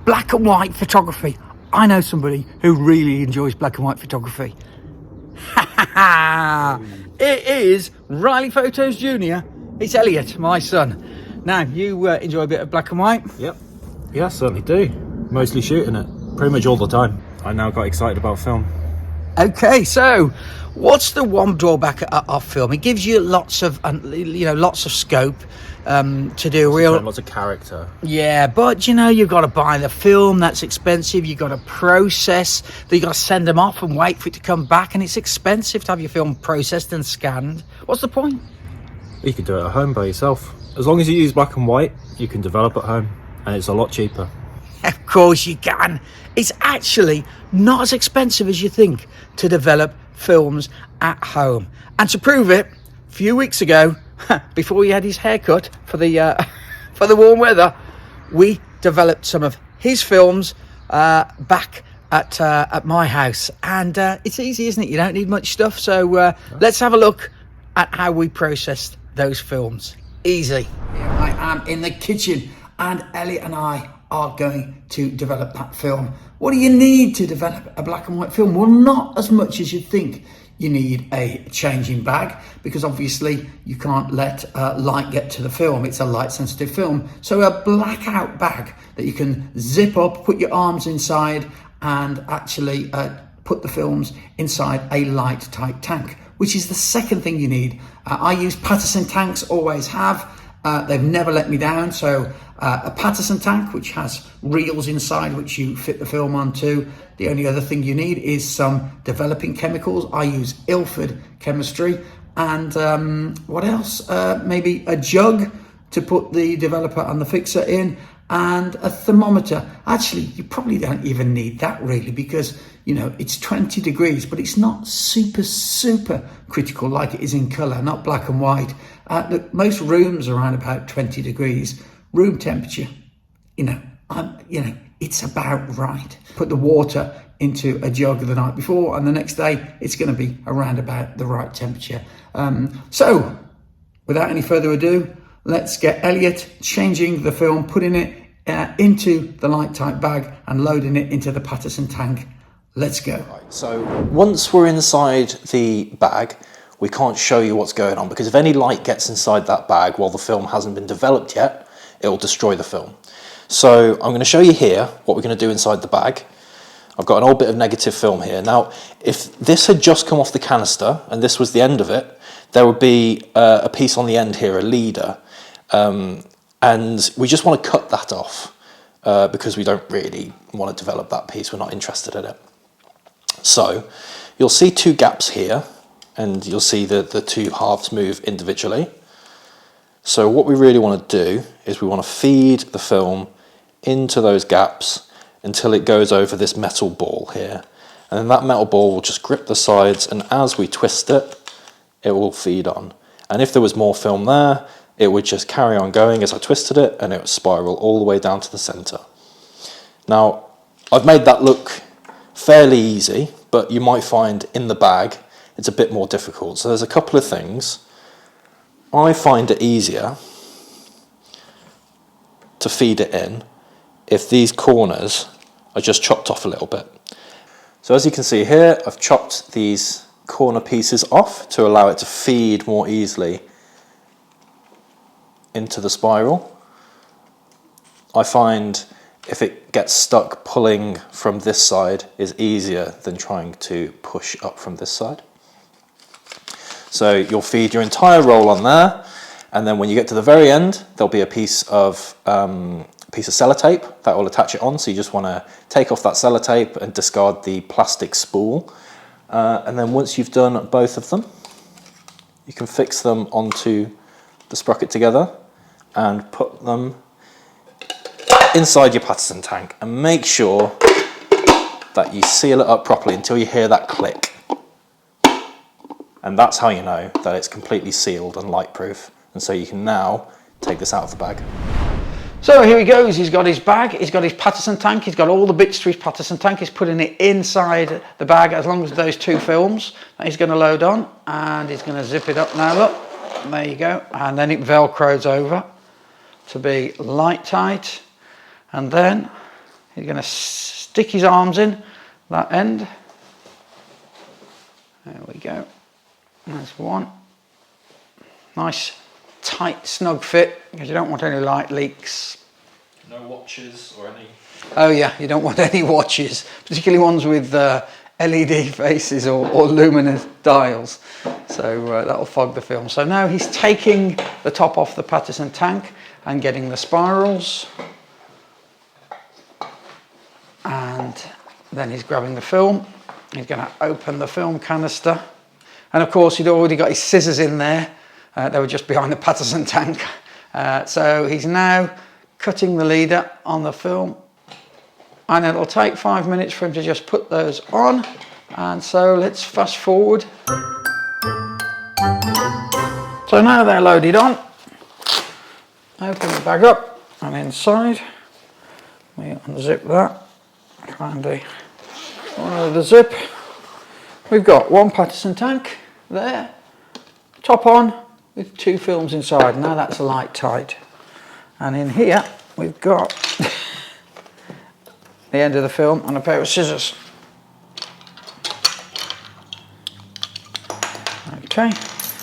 Black and white photography. I know somebody who really enjoys black and white photography. It is Riley Photos Jr. It's Elliot, my son. Now, you enjoy a bit of black and white? Yep. Yeah, I certainly do. Mostly shooting it. Pretty much all the time. I now got excited about film. Okay, so what's the one drawback of film? It gives you lots of scope to do Lots of character. Yeah, but you've got to buy the film. That's expensive. You've got to process. You've got to send them off and wait for it to come back, and it's expensive to have your film processed and scanned. What's the point? You can do it at home by yourself. As long as you use black and white, you can develop at home, and it's a lot cheaper. Of course you can. It's actually not as expensive as you think to develop films at home. And to prove it, a few weeks ago, before he had his haircut for the warm weather, we developed some of his films back at my house. And it's easy, isn't it? You don't need much stuff. So let's have a look at how we processed those films. Easy. Here I am in the kitchen, and Elliot and I are going to develop that film. What do you need to develop a black and white film? Well, not as much as you'd think. You need a changing bag, because obviously you can't let light get to the film. It's a light sensitive film. So a blackout bag that you can zip up, put your arms inside, and actually put the films inside a light tight tank, which is the second thing you need. I use Patterson tanks, always have. They've never let me down. So a Patterson tank, which has reels inside which you fit the film onto. The only other thing you need is some developing chemicals. I use Ilford chemistry. And what else? Maybe a jug to put the developer and the fixer in, and a thermometer. Actually, you probably don't even need that really, because it's 20 degrees, but it's not super critical like it is in colour, not black and white. Look, most rooms are around about 20 degrees room temperature. It's about right. Put the water into a jug the night before, and the next day it's going to be around about the right temperature. So without any further ado, let's get Elliot changing the film, putting it into the light tight bag and loading it into the Patterson tank. Let's go. Right, so once we're inside the bag, we can't show you what's going on, because if any light gets inside that bag while the film hasn't been developed yet, it will destroy the film. So I'm going to show you here what we're going to do inside the bag. I've got an old bit of negative film here. Now, if this had just come off the canister and this was the end of it, there would be a piece on the end here, a leader. And we just want to cut that off because we don't really want to develop that piece. We're not interested in it. So you'll see two gaps here, and you'll see the two halves move individually. So what we really want to do is we want to feed the film into those gaps until it goes over this metal ball here. And then that metal ball will just grip the sides, and as we twist it, it will feed on. And if there was more film there, it would just carry on going as I twisted it, and it would spiral all the way down to the center. Now, I've made that look fairly easy, but you might find in the bag it's a bit more difficult. So there's a couple of things. I find it easier to feed it in if these corners are just chopped off a little bit. So as you can see here, I've chopped these corner pieces off to allow it to feed more easily into the spiral. I find if it gets stuck, pulling from this side is easier than trying to push up from this side. So you'll feed your entire roll on there, and then when you get to the very end, there'll be a piece of sellotape that will attach it on. So you just want to take off that sellotape and discard the plastic spool. And then once you've done both of them, you can fix them onto the sprocket together and put them inside your Patterson tank, and make sure that you seal it up properly until you hear that click. And that's how you know that it's completely sealed and light-proof. And so you can now take this out of the bag. So here he goes. He's got his bag, he's got his Patterson tank, he's got all the bits to his Patterson tank. He's putting it inside the bag, as long as those two films that he's going to load on, and he's going to zip it up now. Look, there you go. And then it velcros over to be light tight, and then He's going to stick his arms in that end. There we go. There's one. Nice, tight, snug fit, because you don't want any light leaks. No watches or any... Oh yeah, you don't want any watches, particularly ones with LED faces or luminous dials. So that'll fog the film. So now he's taking the top off the Patterson tank and getting the spirals. And then he's grabbing the film. He's going to open the film canister. And of course, he'd already got his scissors in there. They were just behind the Patterson tank. So he's now cutting the leader on the film. And it'll take 5 minutes for him to just put those on. And so let's fast forward. So now they're loaded on. Open the bag up and inside. We unzip that. Find the zip. We've got one Patterson tank there, top on, with 2 films inside. Now that's light tight. And in here we've got the end of the film and a pair of scissors. Okay,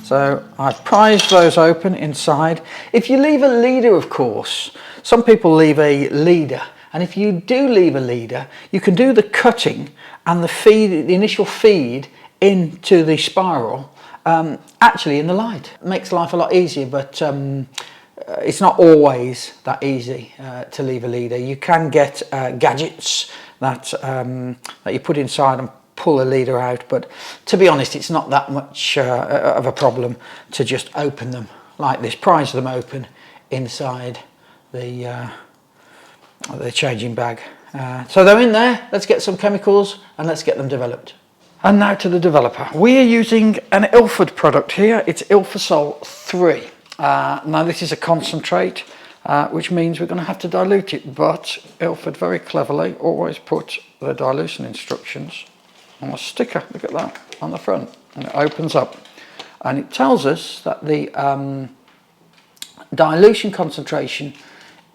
so I've prized those open inside. If you leave a leader, of course, some people leave a leader, and if you do leave a leader, you can do the cutting and the feed, the initial feed into the spiral, actually in the light. It makes life a lot easier, but it's not always that easy to leave a leader. You can get gadgets that you put inside and pull a leader out, but to be honest, it's not that much of a problem to just open them like this, prise them open inside the changing bag. So they're in there. Let's get some chemicals and let's get them developed. And now to the developer. We are using an Ilford product here. It's Ilfosol 3. Now this is a concentrate, which means we're going to have to dilute it, but Ilford very cleverly always put the dilution instructions on a sticker, look at that, on the front, and it opens up. And it tells us that the dilution concentration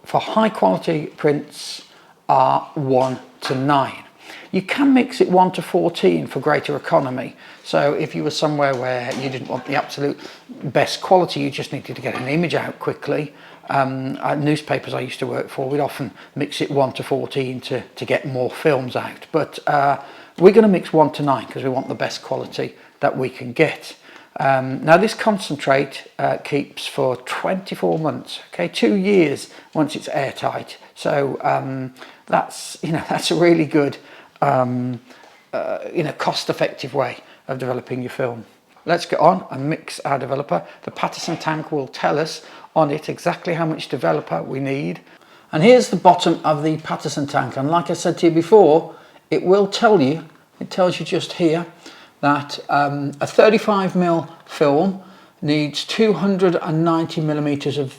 for high quality prints are 1 to 9. You can mix it 1 to 14 for greater economy. So if you were somewhere where you didn't want the absolute best quality, you just needed to get an image out quickly. Newspapers I used to work for, we'd often mix it 1 to 14 to get more films out. But we're going to mix 1 to 9 because we want the best quality that we can get. Now this concentrate keeps for 24 months, okay, 2 years once it's airtight. So that's a really good cost-effective way of developing your film. Let's get on and mix our developer. The Patterson tank will tell us on it exactly how much developer we need. And here's the bottom of the Patterson tank, and like I said to you before, it will tell you, it tells you just here that a 35mm film needs 290 millimeters of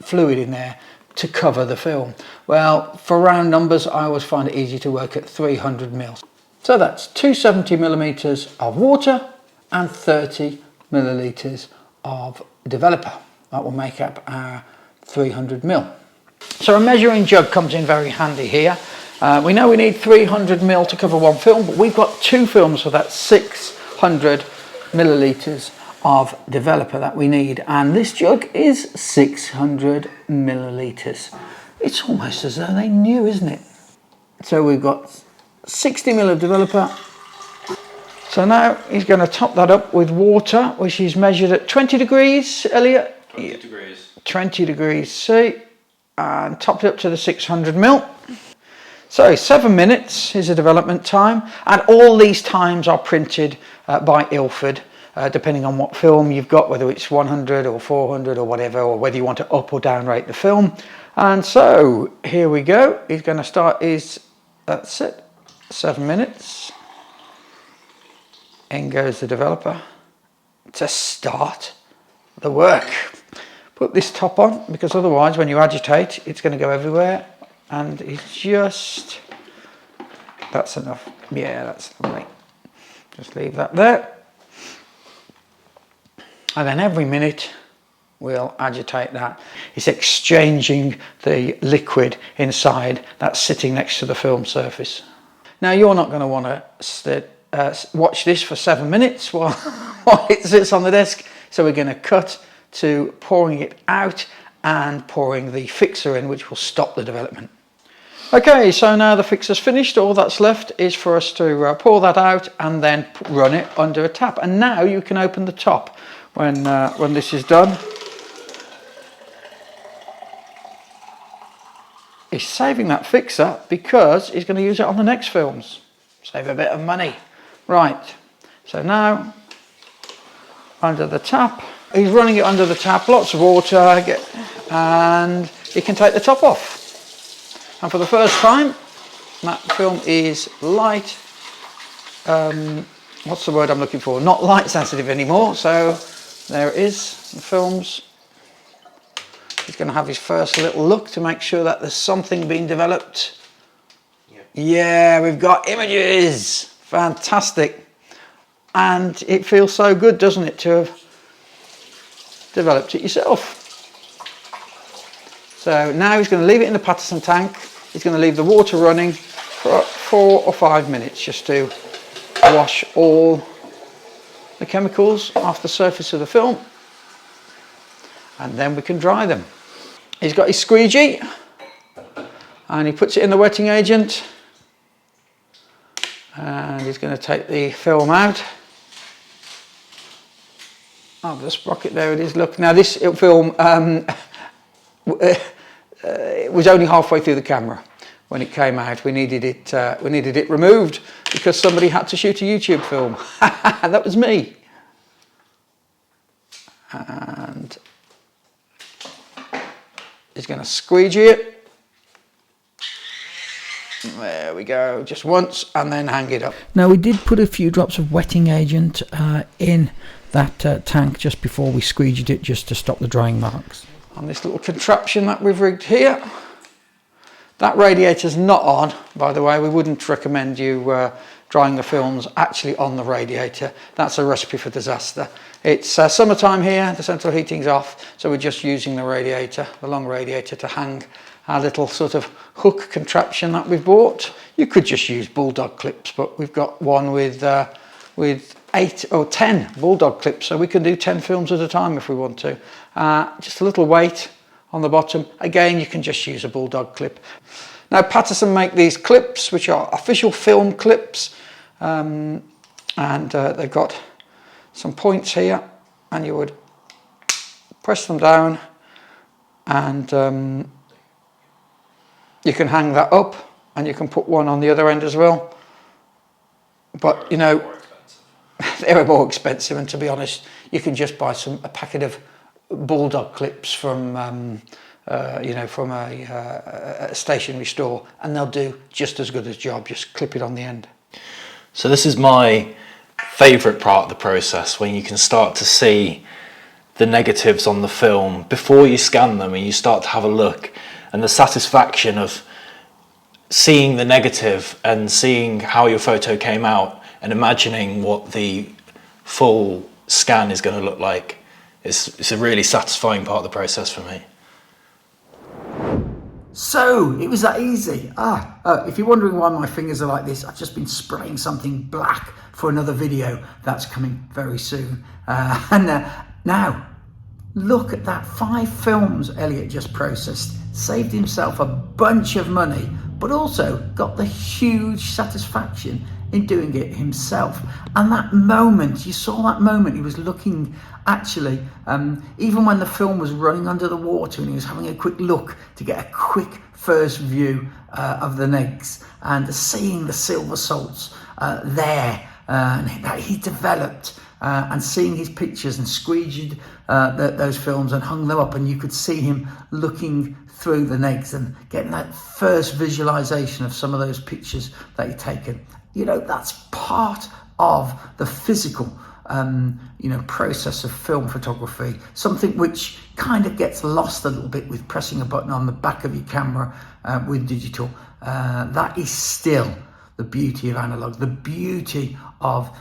fluid in there to cover the film. Well, for round numbers, I always find it easy to work at 300 mils. So that's 270 millimeters of water and 30 milliliters of developer. That will make up our 300 mil. So a measuring jug comes in very handy here. We know we need 300 mil to cover one film, but we've got 2 films, so that's 600 milliliters of developer that we need, and this jug is 600 milliliters. It's almost as though they knew, isn't it? So we've got 60 mil of developer. So now he's going to top that up with water, which is measured at 20 degrees, Elliot? 20 degrees. 20 degrees C, and topped it up to the 600 mil. So 7 minutes is the development time, and all these times are printed by Ilford, depending on what film you've got, whether it's 100 or 400 or whatever, or whether you want to up or down rate the film. And so here we go. He's going to start his, that's it, 7 minutes. In goes the developer to start the work. Put this top on, because otherwise when you agitate it's going to go everywhere, and it's just, that's enough. Yeah, that's lovely. Just leave that there. And then every minute we'll agitate that. It's exchanging the liquid inside that's sitting next to the film surface. Now you're not going to want to watch this for 7 minutes while it sits on the desk, so we're going to cut to pouring it out and pouring the fixer in, which will stop the development. Okay, so now the fixer's finished. All that's left is for us to pour that out and then run it under a tap. And now you can open the top when this is done. He's saving that fixer because he's going to use it on the next films. Save a bit of money. Right, so now under the tap. He's running it under the tap, lots of water, and he can take the top off. And for the first time, that film is light, what's the word I'm looking for? Not light sensitive anymore, so there it is, the films. He's going to have his first little look to make sure that there's something being developed. Yeah, we've got images! Fantastic. And it feels so good, doesn't it, to have developed it yourself. So now he's going to leave it in the Patterson tank. He's going to leave the water running for 4 or 5 minutes just to wash all the chemicals off the surface of the film. And then we can dry them. He's got his squeegee and he puts it in the wetting agent. And he's going to take the film out. Oh, the sprocket, there it is. Look, now this film it was only halfway through the camera when it came out. We needed it removed because somebody had to shoot a YouTube film. That was me. And he's going to squeegee it. There we go, just once and then hang it up. Now we did put a few drops of wetting agent in that tank just before we squeegeed it, just to stop the drying marks. On this little contraption that we've rigged here, that radiator's not on, by the way. We wouldn't recommend you drying the films actually on the radiator. That's a recipe for disaster. It's summertime here, the central heating's off, so we're just using the radiator, the long radiator, to hang our little sort of hook contraption that we've bought. You could just use bulldog clips, but we've got one with 8 or 10 bulldog clips, so we can do 10 films at a time if we want to. Just a little weight on the bottom. Again, you can just use a bulldog clip. Now Patterson make these clips, which are official film clips, and they've got some points here, and you would press them down, and you can hang that up, and you can put one on the other end as well. But you know, they're more expensive, and to be honest, you can just buy a packet of bulldog clips from from a stationery store, and they'll do just as good a job. Just clip it on the end. So this is my favourite part of the process, when you can start to see the negatives on the film before you scan them, and you start to have a look, and the satisfaction of seeing the negative and seeing how your photo came out and imagining what the full scan is going to look like. It's a really satisfying part of the process for me. So, it was that easy. If you're wondering why my fingers are like this, I've just been spraying something black for another video that's coming very soon. Now, look at that, 5 films Elliot just processed, saved himself a bunch of money, but also got the huge satisfaction in doing it himself. And that moment, you saw that moment, he was looking, actually, even when the film was running under the water, and he was having a quick look to get a quick first view of the negs, and seeing the silver salts there that he developed, and seeing his pictures, and squeegeed those films and hung them up, and you could see him looking through the negs and getting that first visualization of some of those pictures that he'd taken. You know, that's part of the physical process of film photography, something which kind of gets lost a little bit with pressing a button on the back of your camera with digital. That is still the beauty of analog, the beauty of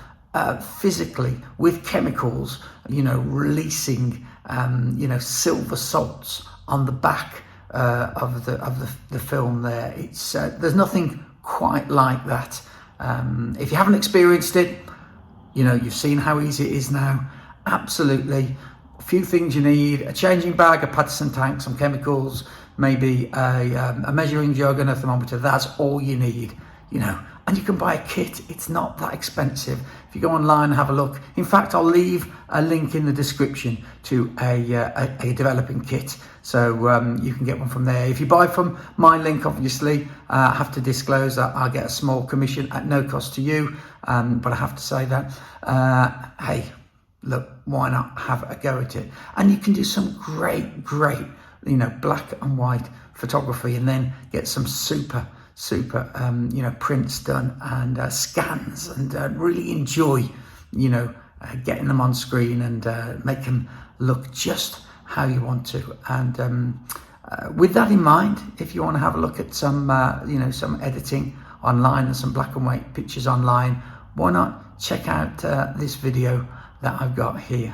physically, with chemicals, releasing you know, silver salts on the back of the film there. It's there's nothing quite like that. If you haven't experienced it, you know, you've seen how easy it is now. Absolutely. A few things you need: a changing bag, a Patterson tank, some chemicals, maybe a measuring jug and a thermometer. That's all you need, you know. And you can buy a kit. It's not that expensive. If you go online and have a look. In fact, I'll leave a link in the description to a developing kit, so you can get one from there. If you buy from my link, obviously, I have to disclose that I'll get a small commission at no cost to you, but I have to say that, hey, look, why not have a go at it? And you can do some great, you know, black and white photography, and then get some super you know, prints done and scans, and really enjoy, you know, getting them on screen and make them look just how you want to. And with that in mind, if you want to have a look at some you know, some editing online and some black and white pictures online, why not check out this video that I've got here.